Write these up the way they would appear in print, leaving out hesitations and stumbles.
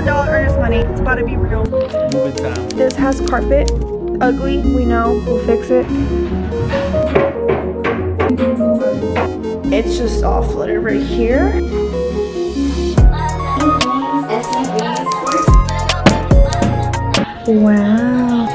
$1,000 earnest money. It's about to be real. Moving time. This has carpet. Ugly, we know. We'll fix it. It's just all flooded right here. Wow.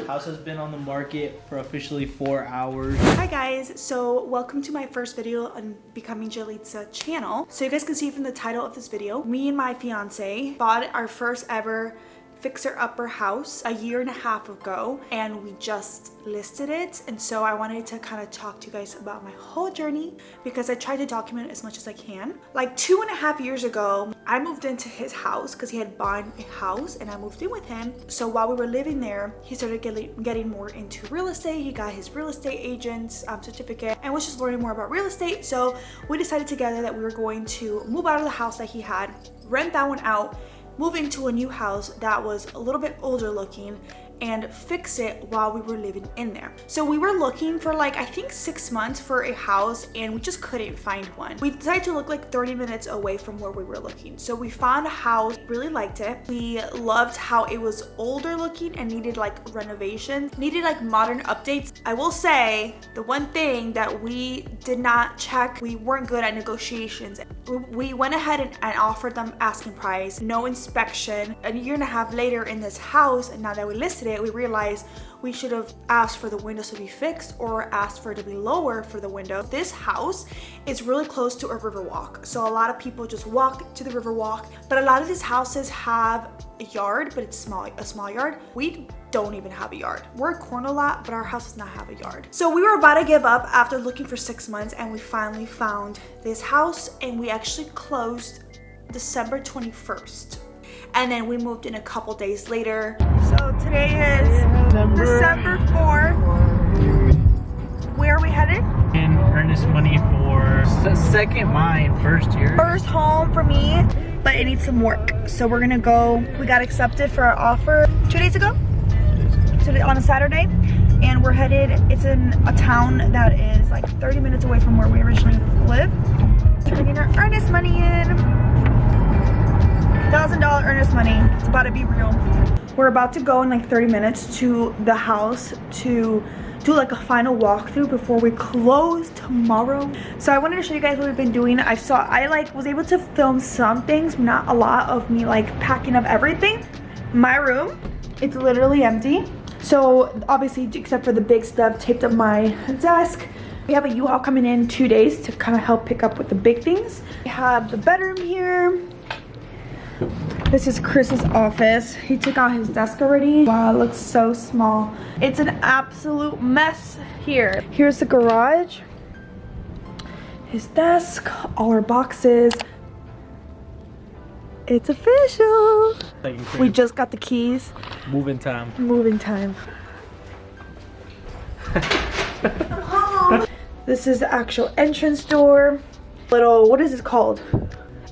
House has been on the market for officially 4 hours. Hi guys, so welcome to my first video on Becoming Jalitza channel. So you guys can see from the title of this video, me and my fiance bought our first ever fixer-upper house a year and a half ago, and we just listed it. And so I wanted to kind of talk to you guys about my whole journey because I try to document as much as I can. Like 2.5 years ago, I moved into his house because he had bought a house and I moved in with him. So while we were living there, he started getting more into real estate. He got his real estate agent's certificate and was just learning more about real estate. So we decided together that we were going to move out of the house that he had, rent that one out, move into a new house that was a little bit older looking, and fix it while we were living in there. So we were looking for like, I think 6 months for a house, and we just couldn't find one. We decided to look like 30 minutes away from where we were looking. So we found a house, really liked it. We loved how it was older looking and needed like renovation, needed like modern updates. I will say the one thing that we did not check, we weren't good at negotiations. We went ahead and offered them asking price, no inspection. A year and a half later in this house, and now that we listed it, we realized we should have asked for the windows to be fixed or asked for it to be lower for the window. This house is really close to a river walk, so a lot of people just walk to the river walk, but a lot of these houses have a yard, but it's a small yard. We don't even have a yard. We're a corner lot, but our house does not have a yard. So we were about to give up after looking for 6 months, and we finally found this house, and we actually closed December 21st. And then we moved in a couple days later. So today is December 4th. Where are we headed? And earnest money for second mine, first year. First home for me, but it needs some work. So we're gonna go, we got accepted for our offer 2 days ago? On a Saturday. And we're headed, it's in a town that is like 30 minutes away from where we originally lived. Bringing our earnest money in. $1,000 earnest money. It's about to be real. We're about to go in like 30 minutes to the house to do like a final walkthrough before we close tomorrow. So I wanted to show you guys what we've been doing. I was able to film some things, not a lot of me like packing up everything. My room, it's literally empty. So obviously, except for the big stuff, taped up my desk. We have a U-Haul coming in 2 days to kind of help pick up with the big things. We have the bedroom here. This is Chris's office. He took out his desk already. Wow, it looks so small. It's an absolute mess here. Here's the garage. His desk, all our boxes. It's official. We just got the keys. Moving time. Moving time. This is the actual entrance door. Little, what is this called?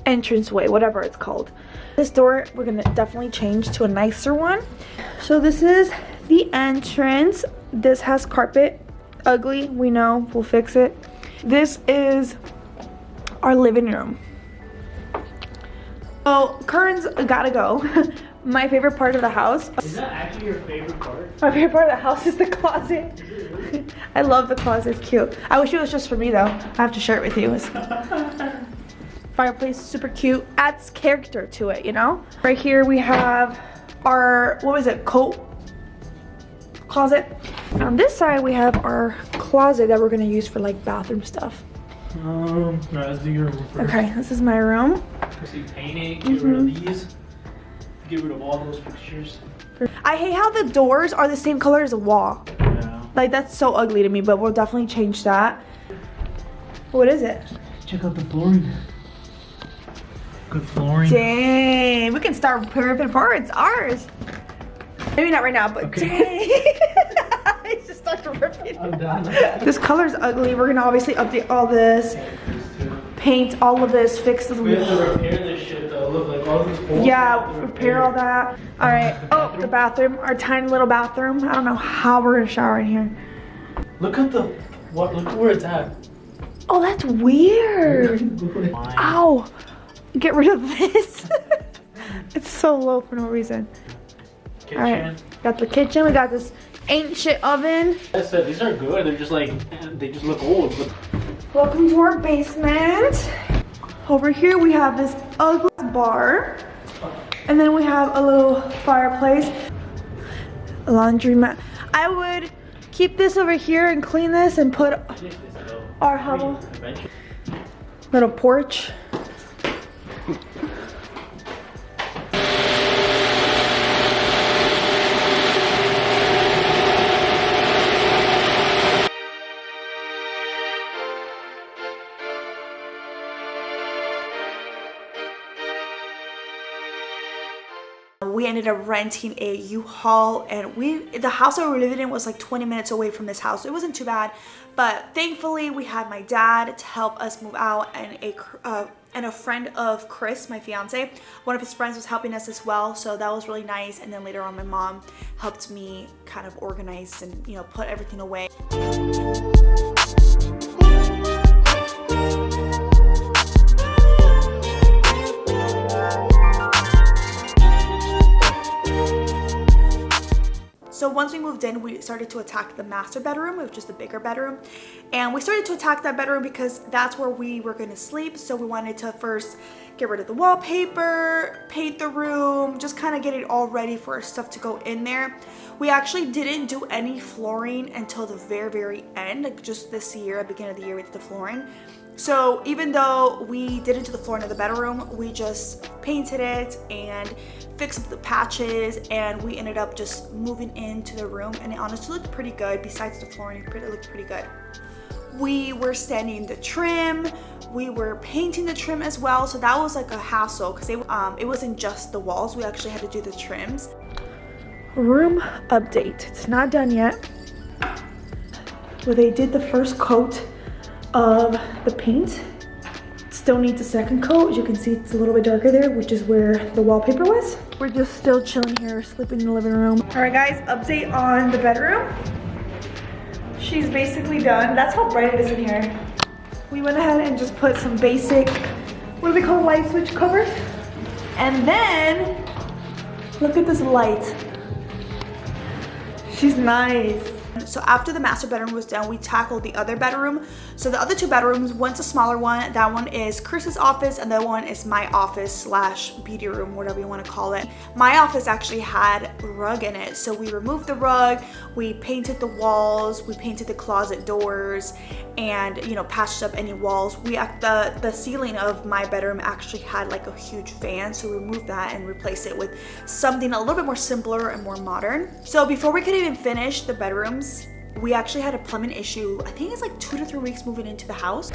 Entranceway, whatever it's called. This door we're gonna definitely change to a nicer one. So this is the entrance. This has carpet. Ugly, we know, we'll fix it. This is our living room. So curtains gotta go. My favorite part of the house. Is that actually your favorite part? My favorite part of the house is the closet. I love the closet, it's cute. I wish it was just for me though. I have to share it with you. Fireplace, super cute, adds character to it, you know. Right here we have our, what was it, coat closet. On this side we have our closet that we're gonna use for like bathroom stuff. Let's do your room first. Okay, this is my room. See, paint it, get rid of these, get rid of all those pictures. I hate how the doors are the same color as the wall. Yeah. Like that's so ugly to me, but we'll definitely change that. What is it? Check out the flooring. Good flooring. Dang, we can start ripping apart. It's ours. Maybe not right now, but okay. Dang. I just started ripping. I'm done. This color's ugly. We're gonna obviously update all this, paint all of this, fix this. We have to repair this shit though. Look, like all these holes. Yeah, repair all that. All right. Oh, the bathroom, our tiny little bathroom. I don't know how we're gonna shower in here. Look at the what? Look where it's at. Oh, that's weird. Ow. Get rid of this. It's so low for no reason. Kitchen. All right, got the kitchen. We got this ancient oven. I said these are good. They're just like, they just look old. But Welcome to our basement. Over here we have this ugly bar. And then we have a little fireplace. A laundromat. I would keep this over here and clean this and put our hubble. Little porch. We ended up renting a U-Haul, and the house that we were living in was like 20 minutes away from this house. It wasn't too bad, but thankfully we had my dad to help us move out, and a friend of Chris, my fiance, one of his friends was helping us as well, so that was really nice. And then later on my mom helped me kind of organize and, you know, put everything away. So once we moved in, we started to attack the master bedroom, which is the bigger bedroom. And we started to attack that bedroom because that's where we were gonna sleep. So we wanted to first get rid of the wallpaper, paint the room, just kind of get it all ready for our stuff to go in there. We actually didn't do any flooring until the very, very end, like just this year, at the beginning of the year we did the flooring. So even though we didn't do the flooring of the bedroom, we just painted it and fixed up the patches, and we ended up just moving into the room, and it honestly looked pretty good. Besides the flooring, it looked pretty good. We were sanding the trim, we were painting the trim as well, so that was like a hassle because it wasn't just the walls, we actually had to do the trims. Room update. It's not done yet. Well, they did the first coat of the paint. Still needs a second coat. As you can see, it's a little bit darker there, which is where the wallpaper was. We're just still chilling here, sleeping in the living room. All right, guys, update on the bedroom. She's basically done. That's how bright it is in here. We went ahead and just put some basic, what do they call, light switch covers? And then, look at this light. She's nice. So after the master bedroom was done, we tackled the other bedroom. So the other two bedrooms, one's a smaller one. That one is Chris's office, and the other one is my office slash beauty room, whatever you want to call it. My office actually had a rug in it. So we removed the rug, we painted the walls, we painted the closet doors, and, you know, patched up any walls. The ceiling of my bedroom actually had like a huge fan, so we removed that and replaced it with something a little bit more simpler and more modern. So before we could even finish the bedrooms, we actually had a plumbing issue. I think it's like 2 to 3 weeks moving into the house.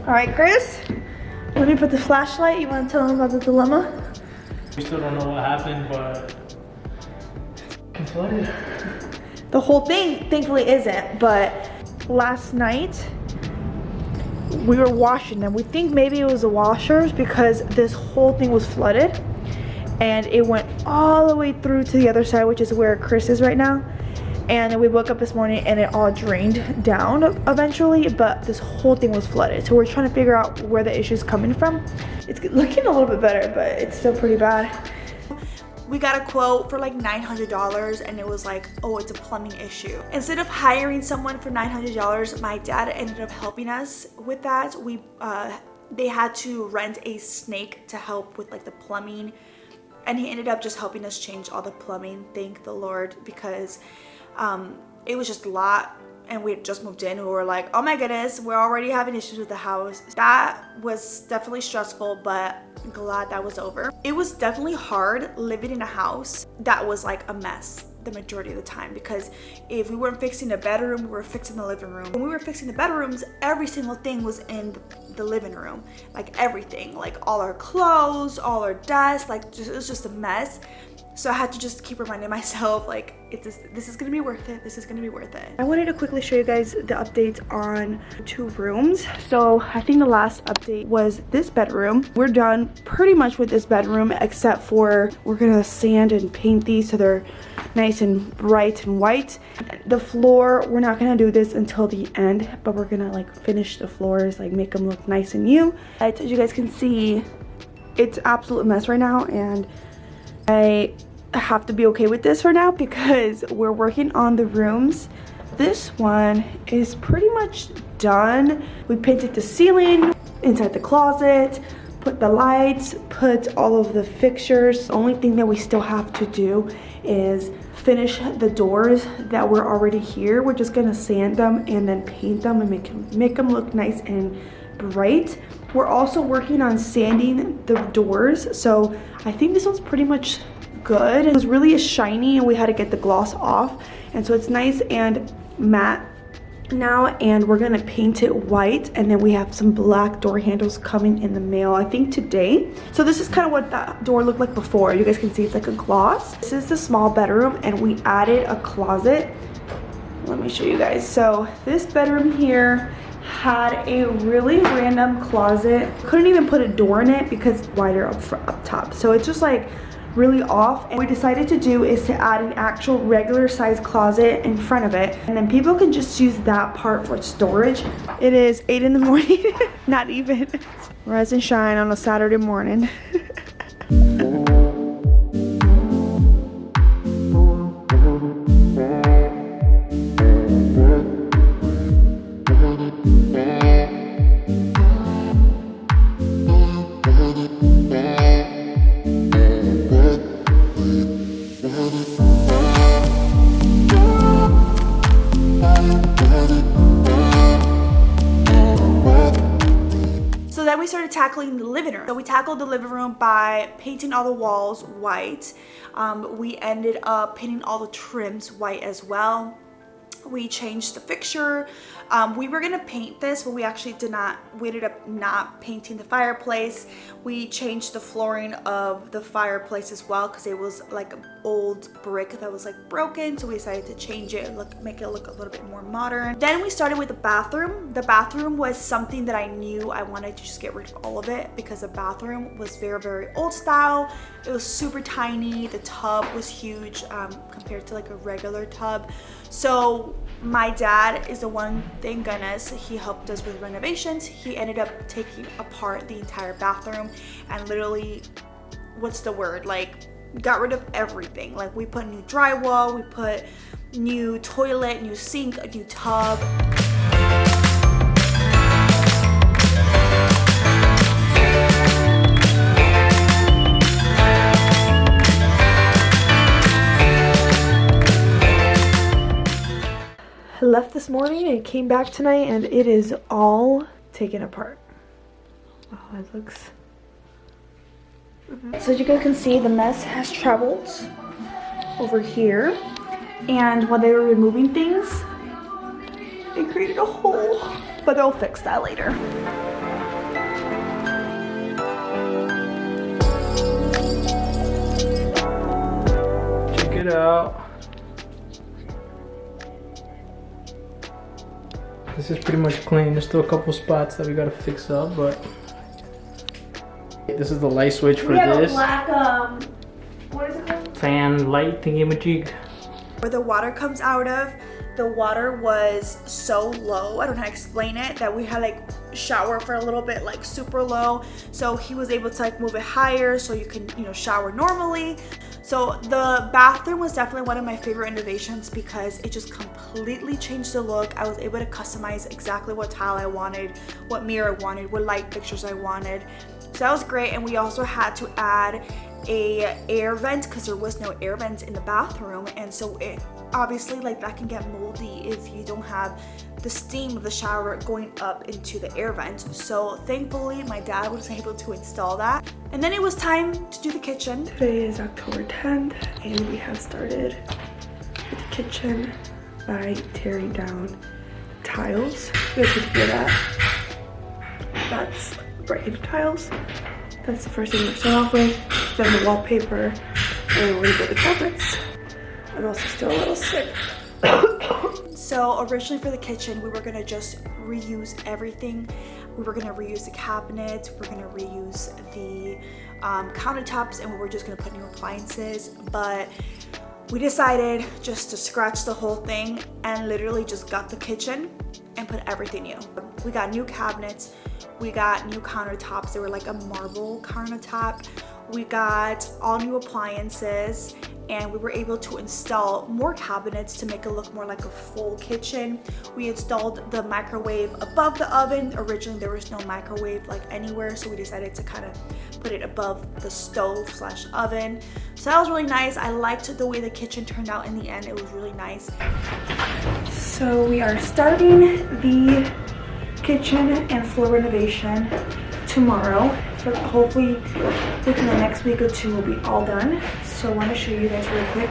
All right, Chris, let me put the flashlight. You want to tell them about the dilemma? we still don't know what happened, but it's flooded. The whole thing thankfully isn't, but last night we were washing them. We think maybe it was the washers because this whole thing was flooded and it went all the way through to the other side, which is where Chris is right now. And then we woke up this morning and it all drained down eventually, but this whole thing was flooded. So we're trying to figure out where the issue is coming from. It's looking a little bit better, but it's still pretty bad. We got a quote for like $900 and it was like, oh, it's a plumbing issue. Instead of hiring someone for $900, my dad ended up helping us with that. They had to rent a snake to help with like the plumbing, and he ended up just helping us change all the plumbing, thank the Lord, because it was just a lot, and we had just moved in. We were like, oh my goodness, we're already having issues with the house. That was definitely stressful, but I'm glad that was over. It was definitely hard living in a house that was like a mess the majority of the time, because if we weren't fixing the bedroom, we were fixing the living room. When we were fixing the bedrooms, every single thing was in the living room, like everything, like all our clothes, all our desks, like it was just a mess. So I had to just keep reminding myself, like, this is gonna be worth it. This is gonna be worth it. I wanted to quickly show you guys the updates on 2 rooms. So I think the last update was this bedroom. We're done pretty much with this bedroom, except for we're gonna sand and paint these so they're nice and bright and white. The floor, we're not gonna do this until the end, but we're gonna like finish the floors, like make them look nice and new. As you guys can see, it's absolute mess right now, and I have to be okay with this for now because we're working on the rooms. This one is pretty much done. We painted the ceiling, inside the closet, put the lights, put all of the fixtures. The only thing that we still have to do is finish the doors that were already here. We're just gonna sand them and then paint them and make them look nice and bright. We're also working on sanding the doors, so I think this one's pretty much good. It was really shiny and we had to get the gloss off, and so it's nice and matte now, and we're gonna paint it white, and then we have some black door handles coming in the mail, I think today. So this is kind of what that door looked like before. You guys can see it's like a gloss. This is the small bedroom, and we added a closet. Let me show you guys. So this bedroom here had a really random closet. Couldn't even put a door in it because it's wider up top. So it's just like really off, and what we decided to do is to add an actual regular size closet in front of it, and then people can just use that part for storage. It is 8 in the morning. Not even. Rise and shine on a Saturday morning. Then we started tackling the living room. So we tackled the living room by painting all the walls white. We ended up painting all the trims white as well. We changed the fixture. We were gonna paint this, but we actually did not. We ended up not painting the fireplace. We changed the flooring of the fireplace as well because it was like an old brick that was like broken. So we decided to change it and make it look a little bit more modern. Then we started with the bathroom. The bathroom was something that I knew I wanted to just get rid of all of it because the bathroom was very, very old style. It was super tiny. The tub was huge compared to like a regular tub. So my dad is the one, thank goodness, he helped us with renovations. He ended up taking apart the entire bathroom and literally, what's the word, like got rid of everything. Like we put new drywall, we put new toilet, new sink, a new tub. I left this morning and came back tonight, and it is all taken apart. Wow, it looks... So as you guys can see, the mess has traveled over here, and while they were removing things, they created a hole, but they'll fix that later. Check it out. This is pretty much clean. There's still a couple spots that we gotta fix up, but this is the light switch for this. A black, what is it called? Fan light thingy-majig. Where the water comes out of, the water was so low, I don't know how to explain it, that we had like shower for a little bit, like super low. So he was able to like move it higher so you can, you know, shower normally. So the bathroom was definitely one of my favorite innovations because it just completely changed the look. I was able to customize exactly what tile I wanted, what mirror I wanted, what light fixtures I wanted. So that was great. And we also had to add a air vent because there was no air vent in the bathroom, and so it obviously like that can get moldy if you don't have the steam of the shower going up into the air vent. So thankfully my dad was able to install that, and then it was time to do the kitchen. Today is October 10th and we have started with the kitchen by tearing down the tiles. You guys can hear that. That's brand new tiles. That's the first thing we start off with. Then the wallpaper, And we built the cabinets. I'm also still a little sick. So originally for the kitchen, we were gonna just reuse everything. We were gonna reuse the cabinets, we're gonna reuse the countertops, and we were just gonna put new appliances. But we decided just to scratch the whole thing and literally just got the kitchen and put everything new. We got new cabinets, we got new countertops. They were like a marble countertop. We got all new appliances, and we were able to install more cabinets to make it look more like a full kitchen. We installed the microwave above the oven. Originally there was no microwave like anywhere, so we decided to kind of put it above the stove slash oven. So that was really nice. I liked the way the kitchen turned out in the end. It was really nice. So we are starting the kitchen and floor renovation tomorrow. So hopefully within the next week or two we'll be all done. So I want to show you guys real quick.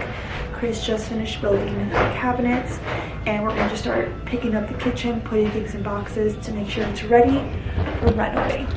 Chris just finished building the cabinets, and we're going to start picking up the kitchen, putting things in boxes to make sure it's ready for renovating.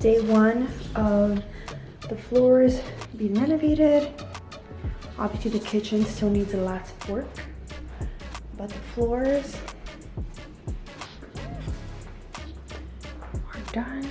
Day one of the floors being renovated. Obviously the kitchen still needs a lot of work, but the floors are done.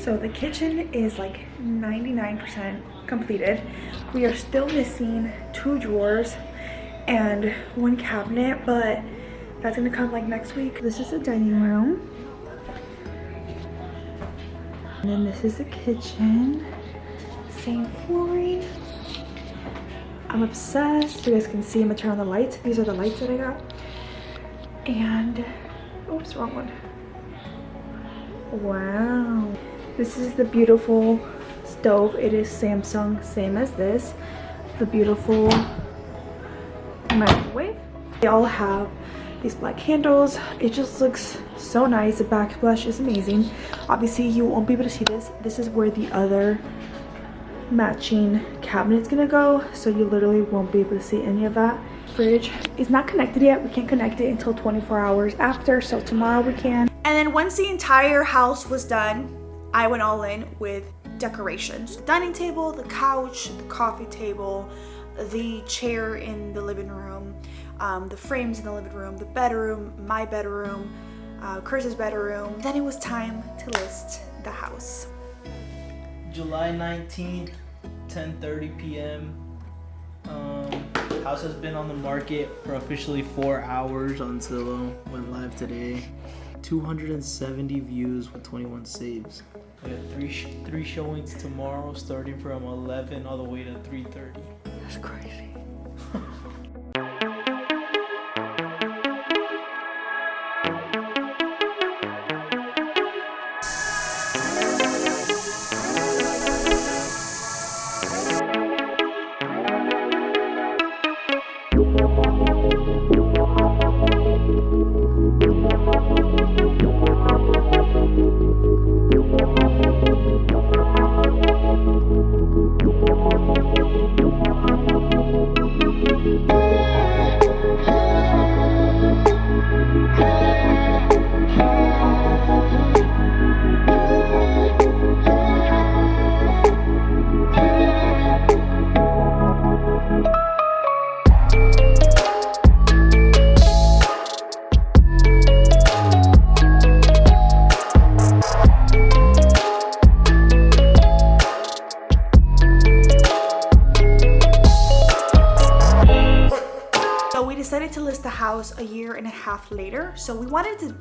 So the kitchen is like 99% completed. We are still missing 2 drawers and 1 cabinet, but that's gonna come like next week. This is the dining room. And then this is the kitchen. Same flooring. I'm obsessed. You guys can see, I'm gonna turn on the lights. These are the lights that I got. And, oops, wrong one. Wow. This is the beautiful stove. It is Samsung, same as this. The beautiful microwave. They all have these black handles. It just looks so nice. The backsplash is amazing. Obviously you won't be able to see this. This is where the other matching cabinet's gonna go, so you literally won't be able to see any of that. Fridge is not connected yet. We can't connect it until 24 hours after, so tomorrow we can. And then once the entire house was done, I went all in with decorations. The dining table, the couch, the coffee table, the chair in the living room, the frames in the living room, the bedroom, my bedroom, Chris's bedroom. Then it was time to list the house. July 19th, 10:30 p.m. House has been on the market for officially 4 hours on Zillow. Went live today. 270 views with 21 saves. We have three showings tomorrow, starting from 11 all the way to 3:30. That's crazy. decided to list the house a year and a half later. So we wanted to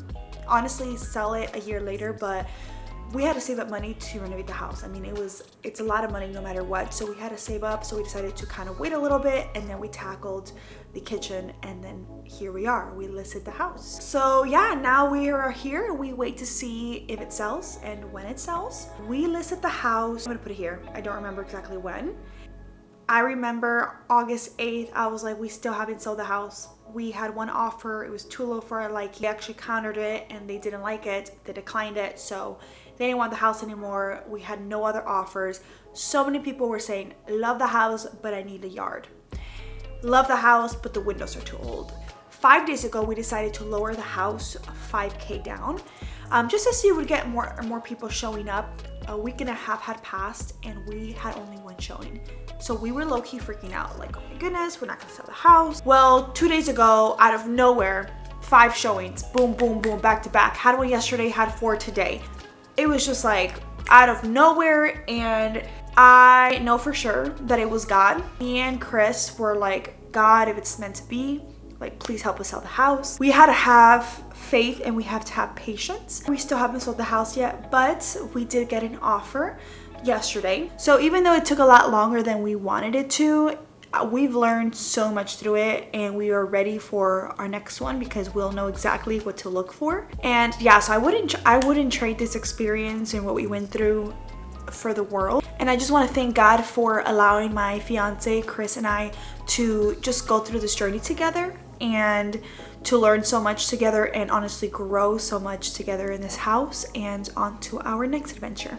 honestly sell it a year later, but we had to save up money to renovate the house. I mean, it's a lot of money no matter what. So we had to save up. So we decided to kind of wait a little bit, and then we tackled the kitchen, and then here we are. We listed the house. So yeah, now we are here and we wait to see if it sells and when it sells. We listed the house. I'm gonna put it here. I don't remember exactly when. I remember August 8th, I was like, we still haven't sold the house. We had one offer, it was too low for our liking. They actually countered it and they didn't like it, they declined it, so they didn't want the house anymore. We had no other offers. So many people were saying, love the house, but I need a yard. Love the house, but the windows are too old. 5 days ago, we decided to lower the house $5K down, just to see if we would get more people showing up. A week and a half had passed and we had only one showing. So we were low-key freaking out, like, oh my goodness, we're not gonna sell the house. Well, 2 days ago, out of nowhere, 5 showings, boom, boom, boom, back to back. Had one yesterday, had 4 today. It was just like out of nowhere, and I know for sure that it was God. Me and Chris were like, God, if it's meant to be, like, please help us sell the house. We had to have faith and we have to have patience. We still haven't sold the house yet, but we did get an offer yesterday. So even though it took a lot longer than we wanted it to, we've learned so much through it, and we are ready for our next one because we'll know exactly what to look for. And yeah, so I wouldn't trade this experience and what we went through for the world. And I just want to thank God for allowing my fiance Chris and I to just go through this journey together and to learn so much together, and honestly grow so much together in this house and on to our next adventure.